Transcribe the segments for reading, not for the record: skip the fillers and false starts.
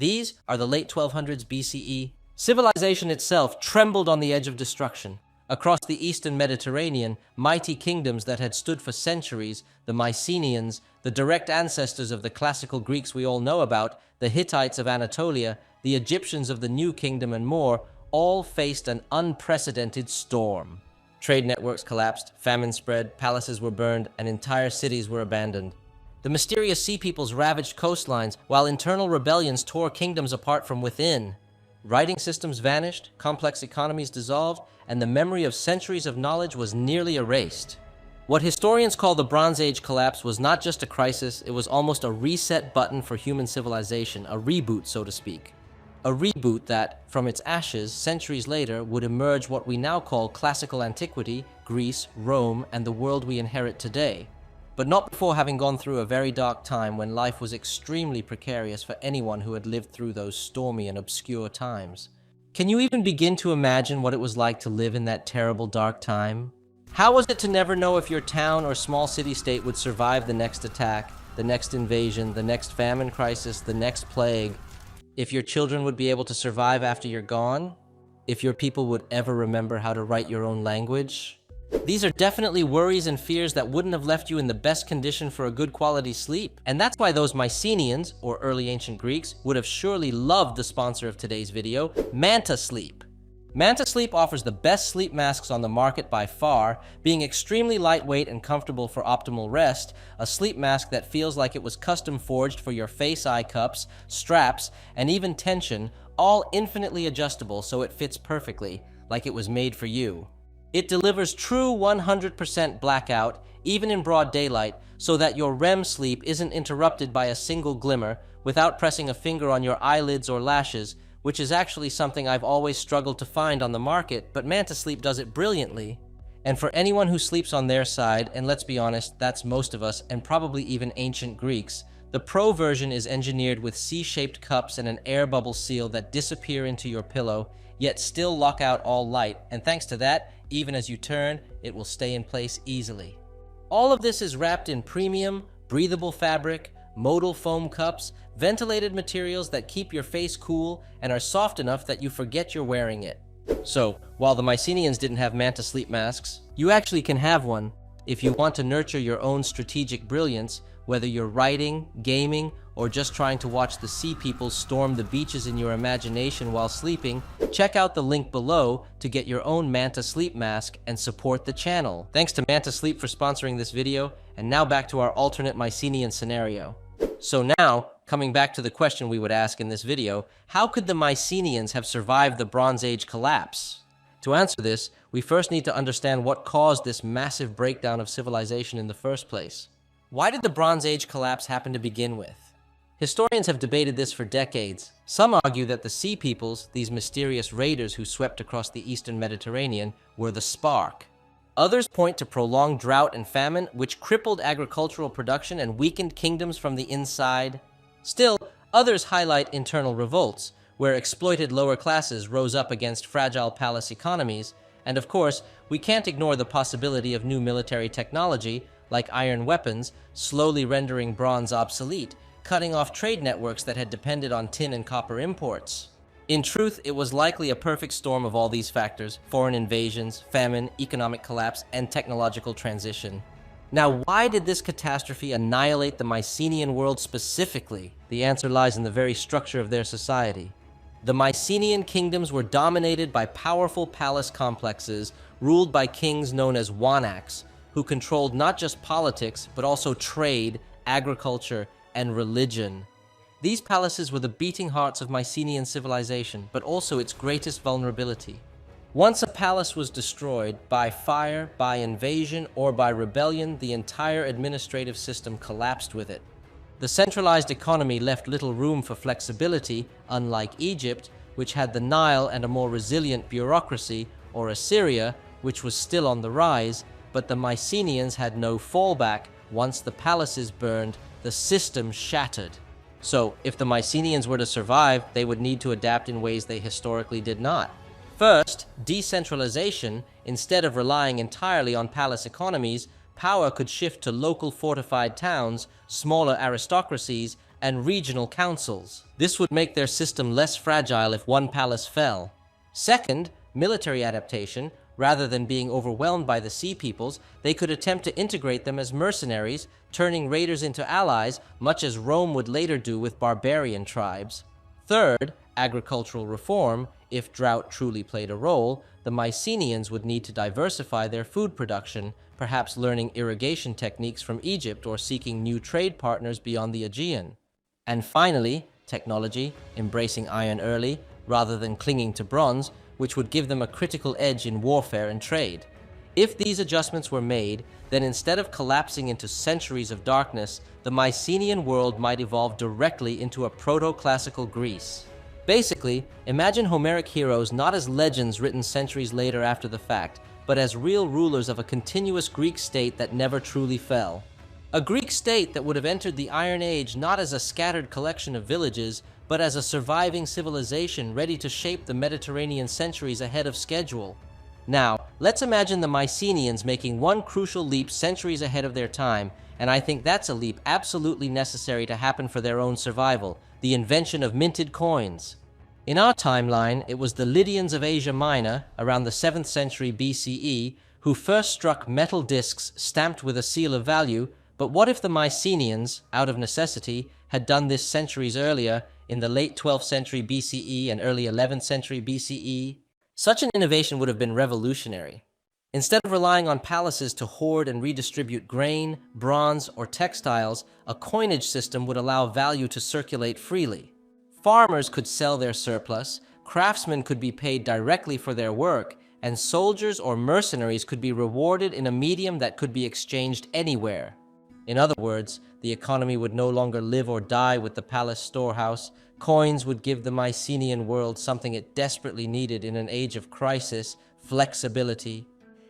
These are the late 1200s BCE. Civilization itself trembled on the edge of destruction. Across the eastern Mediterranean, mighty kingdoms that had stood for centuries, the Mycenaeans, the direct ancestors of the classical Greeks we all know about, the Hittites of Anatolia, the Egyptians of the New Kingdom, and more, all faced an unprecedented storm. Trade networks collapsed, famine spread, palaces were burned, and entire cities were abandoned. The mysterious sea peoples ravaged coastlines, while internal rebellions tore kingdoms apart from within. Writing systems vanished, complex economies dissolved, and the memory of centuries of knowledge was nearly erased. What historians call the Bronze Age collapse was not just a crisis, it was almost a reset button for human civilization, a reboot, so to speak. A reboot that, from its ashes, centuries later, would emerge what we now call classical antiquity, Greece, Rome, and the world we inherit today. But not before having gone through a very dark time when life was extremely precarious for anyone who had lived through those stormy and obscure times. Can you even begin to imagine what it was like to live in that terrible dark time? How was it to never know if your town or small city-state would survive the next attack, the next invasion, the next famine crisis, the next plague? If your children would be able to survive after you're gone? If your people would ever remember how to write your own language? These are definitely worries and fears that wouldn't have left you in the best condition for a good quality sleep. And that's why those Mycenaeans, or early ancient Greeks, would have surely loved the sponsor of today's video, Manta Sleep. Manta Sleep offers the best sleep masks on the market by far, being extremely lightweight and comfortable for optimal rest, a sleep mask that feels like it was custom forged for your face-eye cups, straps, and even tension, all infinitely adjustable so it fits perfectly, like it was made for you. It delivers true 100% blackout, even in broad daylight, so that your REM sleep isn't interrupted by a single glimmer without pressing a finger on your eyelids or lashes, which is actually something I've always struggled to find on the market, but Manta Sleep does it brilliantly. And for anyone who sleeps on their side, and let's be honest, that's most of us, and probably even ancient Greeks, the Pro version is engineered with C-shaped cups and an air bubble seal that disappear into your pillow, yet still lock out all light, and thanks to that, even as you turn, it will stay in place easily. All of this is wrapped in premium, breathable fabric, modal foam cups, ventilated materials that keep your face cool and are soft enough that you forget you're wearing it. So, while the Mycenaeans didn't have Manta sleep masks, you actually can have one if you want to nurture your own strategic brilliance, whether you're writing, gaming, or just trying to watch the sea people storm the beaches in your imagination while sleeping. Check out the link below to get your own Manta sleep mask and support the channel. Thanks to Manta Sleep for sponsoring this video, and now back to our alternate Mycenaean scenario. So now, coming back to the question we would ask in this video, how could the Mycenaeans have survived the Bronze Age collapse? To answer this, we first need to understand what caused this massive breakdown of civilization in the first place. Why did the Bronze Age collapse happen to begin with? Historians have debated this for decades. Some argue that the sea peoples, these mysterious raiders who swept across the eastern Mediterranean, were the spark. Others point to prolonged drought and famine, which crippled agricultural production and weakened kingdoms from the inside. Still, others highlight internal revolts, where exploited lower classes rose up against fragile palace economies, and of course, we can't ignore the possibility of new military technology, like iron weapons, slowly rendering bronze obsolete, cutting off trade networks that had depended on tin and copper imports. In truth, it was likely a perfect storm of all these factors: foreign invasions, famine, economic collapse, and technological transition. Now, why did this catastrophe annihilate the Mycenaean world specifically? The answer lies in the very structure of their society. The Mycenaean kingdoms were dominated by powerful palace complexes ruled by kings known as wanaks, who controlled not just politics, but also trade, agriculture, and religion. These palaces were the beating hearts of Mycenaean civilization, but also its greatest vulnerability. Once a palace was destroyed, by fire, by invasion, or by rebellion, the entire administrative system collapsed with it. The centralized economy left little room for flexibility, unlike Egypt, which had the Nile and a more resilient bureaucracy, or Assyria, which was still on the rise, but the Mycenaeans had no fallback. Once the palaces burned, the system shattered. So, if the Mycenaeans were to survive, they would need to adapt in ways they historically did not. First, decentralization. Instead of relying entirely on palace economies, power could shift to local fortified towns, smaller aristocracies, and regional councils. This would make their system less fragile if one palace fell. Second, military adaptation. Rather than being overwhelmed by the sea peoples, they could attempt to integrate them as mercenaries, turning raiders into allies, much as Rome would later do with barbarian tribes. Third, agricultural reform. If drought truly played a role, the Mycenaeans would need to diversify their food production, perhaps learning irrigation techniques from Egypt or seeking new trade partners beyond the Aegean. And finally, technology, embracing iron early, rather than clinging to bronze, which would give them a critical edge in warfare and trade. If these adjustments were made, then instead of collapsing into centuries of darkness, the Mycenaean world might evolve directly into a proto-classical Greece. Basically, imagine Homeric heroes not as legends written centuries later after the fact, but as real rulers of a continuous Greek state that never truly fell. A Greek state that would have entered the Iron Age not as a scattered collection of villages, but as a surviving civilization ready to shape the Mediterranean centuries ahead of schedule. Now, let's imagine the Mycenaeans making one crucial leap centuries ahead of their time, and I think that's a leap absolutely necessary to happen for their own survival, the invention of minted coins. In our timeline, it was the Lydians of Asia Minor, around the 7th century BCE, who first struck metal discs stamped with a seal of value. But what if the Mycenaeans, out of necessity, had done this centuries earlier, in the late 12th century BCE and early 11th century BCE? Such an innovation would have been revolutionary. Instead of relying on palaces to hoard and redistribute grain, bronze, or textiles, a coinage system would allow value to circulate freely. Farmers could sell their surplus, craftsmen could be paid directly for their work, and soldiers or mercenaries could be rewarded in a medium that could be exchanged anywhere. In other words, the economy would no longer live or die with the palace storehouse. Coins would give the Mycenaean world something it desperately needed in an age of crisis: flexibility.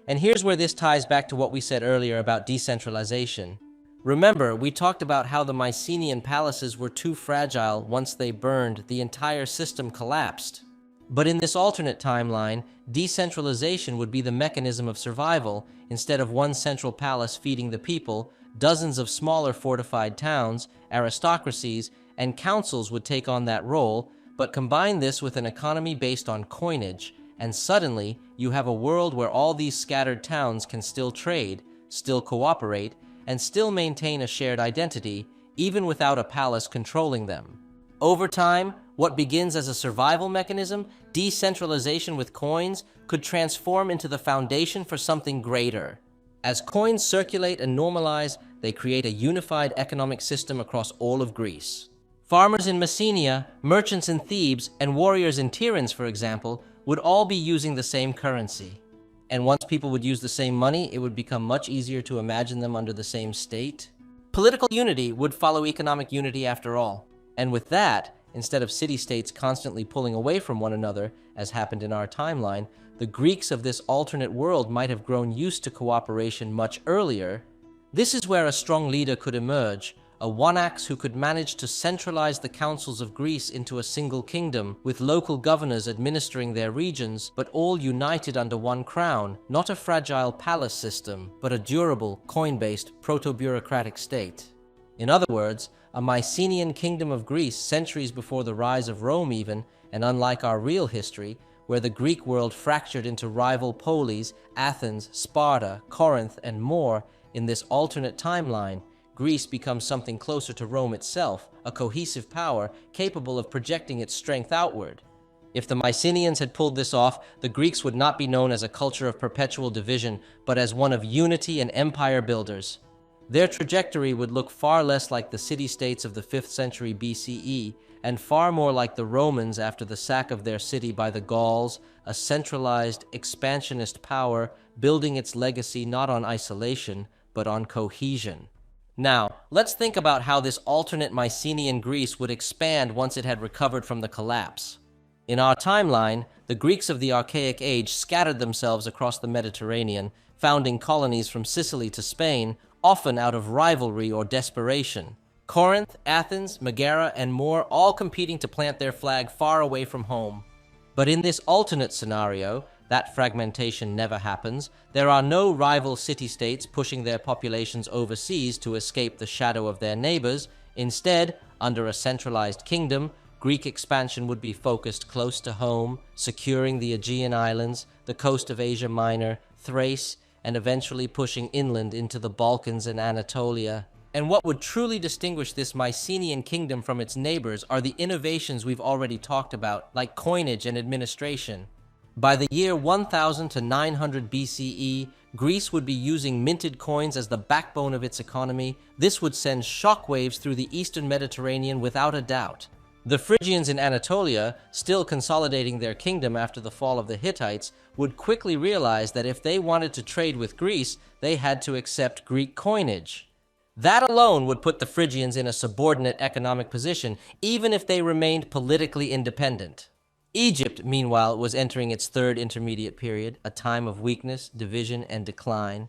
And here's where this ties back to what we said earlier about decentralization. Remember, we talked about how the Mycenaean palaces were too fragile. Once they burned, the entire system collapsed. But in this alternate timeline, decentralization would be the mechanism of survival. Instead of one central palace feeding the people, dozens of smaller fortified towns, aristocracies, and councils would take on that role, but combine this with an economy based on coinage, and suddenly you have a world where all these scattered towns can still trade, still cooperate, and still maintain a shared identity, even without a palace controlling them. Over time, what begins as a survival mechanism, decentralization with coins, could transform into the foundation for something greater. As coins circulate and normalize, they create a unified economic system across all of Greece. Farmers in Messenia, merchants in Thebes, and warriors in Tiryns, for example, would all be using the same currency. And once people would use the same money, it would become much easier to imagine them under the same state. Political unity would follow economic unity after all. And with that, instead of city-states constantly pulling away from one another, as happened in our timeline, the Greeks of this alternate world might have grown used to cooperation much earlier. This is where a strong leader could emerge, a one-axe who could manage to centralize the councils of Greece into a single kingdom, with local governors administering their regions, but all united under one crown, not a fragile palace system, but a durable, coin-based, proto-bureaucratic state. In other words, a Mycenaean kingdom of Greece centuries before the rise of Rome even, and unlike our real history, where the Greek world fractured into rival polis, Athens, Sparta, Corinth, and more, in this alternate timeline, Greece becomes something closer to Rome itself, a cohesive power capable of projecting its strength outward. If the Mycenaeans had pulled this off, the Greeks would not be known as a culture of perpetual division, but as one of unity and empire builders. Their trajectory would look far less like the city-states of the 5th century BCE, and far more like the Romans after the sack of their city by the Gauls, a centralized, expansionist power building its legacy not on isolation, but on cohesion. Now, let's think about how this alternate Mycenaean Greece would expand once it had recovered from the collapse. In our timeline, the Greeks of the Archaic Age scattered themselves across the Mediterranean, founding colonies from Sicily to Spain, often out of rivalry or desperation. Corinth, Athens, Megara, and more all competing to plant their flag far away from home. But in this alternate scenario, that fragmentation never happens. There are no rival city-states pushing their populations overseas to escape the shadow of their neighbors. Instead, under a centralized kingdom, Greek expansion would be focused close to home, securing the Aegean Islands, the coast of Asia Minor, Thrace, and eventually pushing inland into the Balkans and Anatolia. And what would truly distinguish this Mycenaean kingdom from its neighbors are the innovations we've already talked about, like coinage and administration. By the year 1000 to 900 BCE, Greece would be using minted coins as the backbone of its economy. This would send shockwaves through the eastern Mediterranean without a doubt. The Phrygians in Anatolia, still consolidating their kingdom after the fall of the Hittites, would quickly realize that if they wanted to trade with Greece, they had to accept Greek coinage. That alone would put the Phrygians in a subordinate economic position, even if they remained politically independent. Egypt, meanwhile, was entering its third intermediate period, a time of weakness, division, and decline.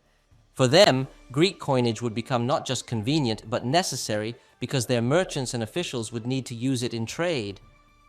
For them, Greek coinage would become not just convenient, but necessary because their merchants and officials would need to use it in trade.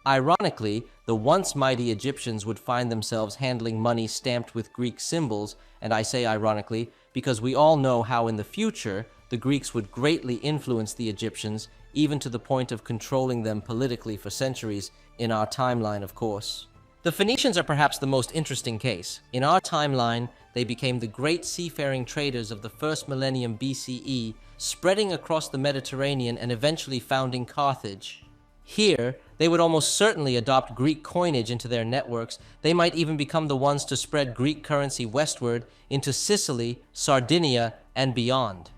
Ironically, the once mighty Egyptians would find themselves handling money stamped with Greek symbols, and I say ironically because we all know how in the future the Greeks would greatly influence the Egyptians, even to the point of controlling them politically for centuries, in our timeline, of course. The Phoenicians are perhaps the most interesting case. In our timeline, they became the great seafaring traders of the first millennium BCE, spreading across the Mediterranean and eventually founding Carthage. Here, they would almost certainly adopt Greek coinage into their networks. They might even become the ones to spread Greek currency westward into Sicily, Sardinia, and beyond.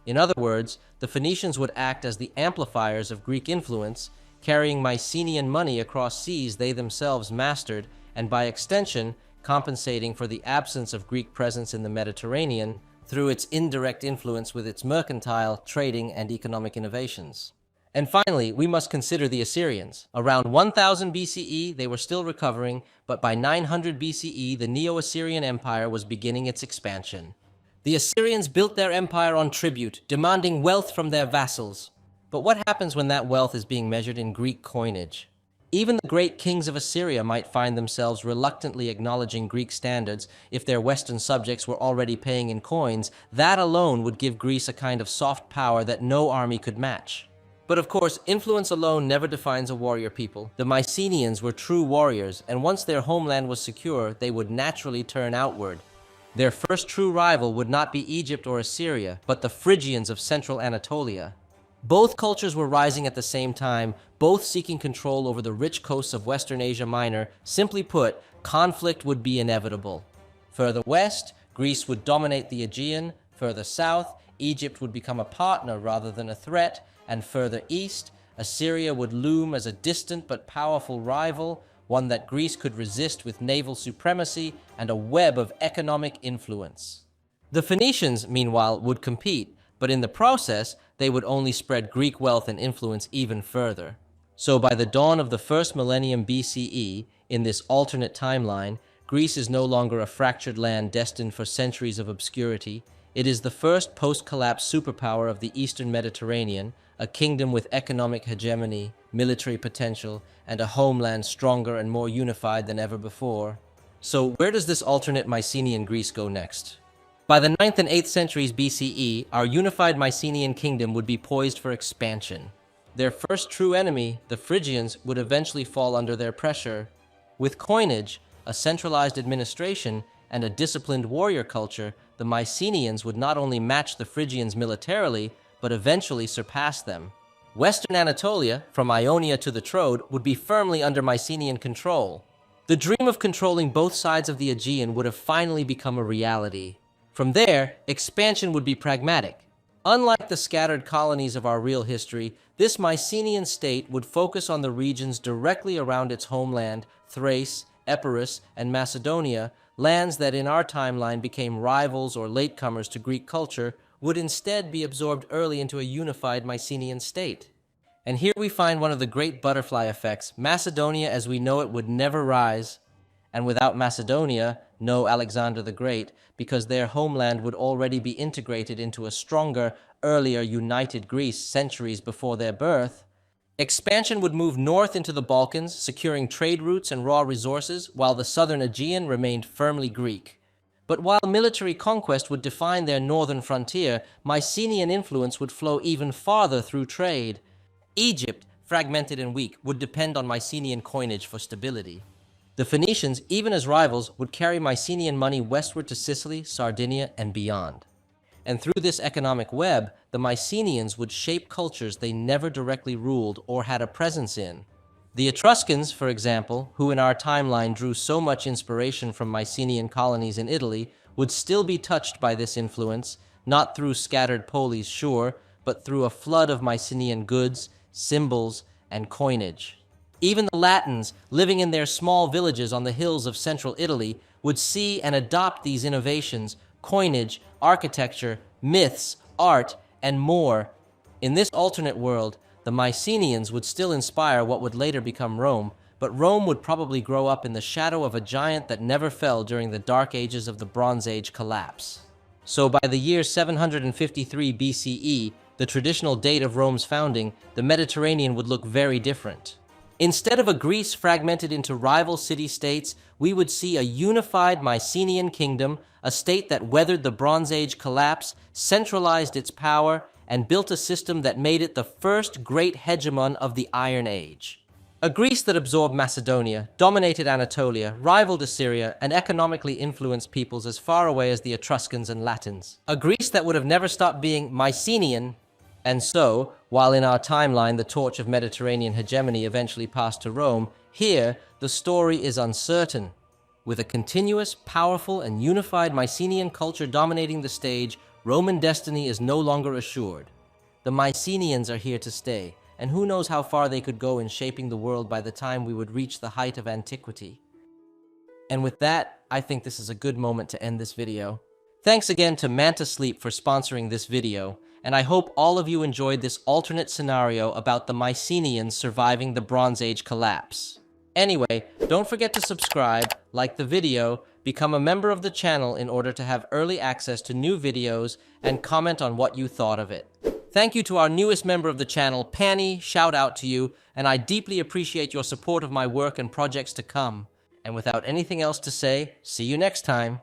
In other words, the Phoenicians would act as the amplifiers of Greek influence, carrying Mycenaean money across seas they themselves mastered, and by extension, compensating for the absence of Greek presence in the Mediterranean through its indirect influence with its mercantile, trading, and economic innovations. And finally, we must consider the Assyrians. Around 1000 BCE, they were still recovering, but by 900 BCE, the Neo-Assyrian Empire was beginning its expansion. The Assyrians built their empire on tribute, demanding wealth from their vassals. But what happens when that wealth is being measured in Greek coinage? Even the great kings of Assyria might find themselves reluctantly acknowledging Greek standards if their Western subjects were already paying in coins. That alone would give Greece a kind of soft power that no army could match. But of course, influence alone never defines a warrior people. The Mycenaeans were true warriors, and once their homeland was secure, they would naturally turn outward. Their first true rival would not be Egypt or Assyria, but the Phrygians of central Anatolia. Both cultures were rising at the same time, both seeking control over the rich coasts of Western Asia Minor. Simply put, conflict would be inevitable. Further west, Greece would dominate the Aegean. Further south, Egypt would become a partner rather than a threat. And further east, Assyria would loom as a distant but powerful rival, one that Greece could resist with naval supremacy and a web of economic influence. The Phoenicians, meanwhile, would compete, but in the process, they would only spread Greek wealth and influence even further. So by the dawn of the first millennium BCE, in this alternate timeline, Greece is no longer a fractured land destined for centuries of obscurity. It is the first post-collapse superpower of the Eastern Mediterranean, a kingdom with economic hegemony, military potential, and a homeland stronger and more unified than ever before. So where does this alternate Mycenaean Greece go next? By the 9th and 8th centuries BCE, our unified Mycenaean kingdom would be poised for expansion. Their first true enemy, the Phrygians, would eventually fall under their pressure. With coinage, a centralized administration, and a disciplined warrior culture, the Mycenaeans would not only match the Phrygians militarily, but eventually surpass them. Western Anatolia, from Ionia to the Troad, would be firmly under Mycenaean control. The dream of controlling both sides of the Aegean would have finally become a reality. From there, expansion would be pragmatic. Unlike the scattered colonies of our real history, this Mycenaean state would focus on the regions directly around its homeland, Thrace, Epirus, and Macedonia. Lands that in our timeline became rivals or latecomers to Greek culture would instead be absorbed early into a unified Mycenaean state. And here we find one of the great butterfly effects. Macedonia as we know it would never rise, and without Macedonia, no Alexander the Great, because their homeland would already be integrated into a stronger, earlier united Greece centuries before their birth. Expansion would move north into the Balkans, securing trade routes and raw resources, while the southern Aegean remained firmly Greek. But while military conquest would define their northern frontier, Mycenaean influence would flow even farther through trade. Egypt, fragmented and weak, would depend on Mycenaean coinage for stability. The Phoenicians, even as rivals, would carry Mycenaean money westward to Sicily, Sardinia, and beyond. And through this economic web, the Mycenaeans would shape cultures they never directly ruled or had a presence in. The Etruscans, for example, who in our timeline drew so much inspiration from Mycenaean colonies in Italy, would still be touched by this influence, not through scattered polis, sure, but through a flood of Mycenaean goods, symbols, and coinage. Even the Latins, living in their small villages on the hills of central Italy, would see and adopt these innovations, coinage, architecture, myths, art, and more. In this alternate world, the Mycenaeans would still inspire what would later become Rome, but Rome would probably grow up in the shadow of a giant that never fell during the dark ages of the Bronze Age collapse. So by the year 753 BCE, the traditional date of Rome's founding, the Mediterranean would look very different. Instead of a Greece fragmented into rival city-states, we would see a unified Mycenaean kingdom, a state that weathered the Bronze Age collapse, centralized its power, and built a system that made it the first great hegemon of the Iron Age. A Greece that absorbed Macedonia, dominated Anatolia, rivaled Assyria, and economically influenced peoples as far away as the Etruscans and Latins. A Greece that would have never stopped being Mycenaean. And so, while in our timeline the torch of Mediterranean hegemony eventually passed to Rome, here the story is uncertain. With a continuous, powerful, and unified Mycenaean culture dominating the stage, Roman destiny is no longer assured. The Mycenaeans are here to stay, and who knows how far they could go in shaping the world by the time we would reach the height of Antiquity. And with that, I think this is a good moment to end this video. Thanks again to Manta Sleep for sponsoring this video, and I hope all of you enjoyed this alternate scenario about the Mycenaeans surviving the Bronze Age collapse. Anyway, don't forget to subscribe, like the video, become a member of the channel in order to have early access to new videos, and comment on what you thought of it. Thank you to our newest member of the channel, Panny, shout out to you, and I deeply appreciate your support of my work and projects to come. And without anything else to say, see you next time.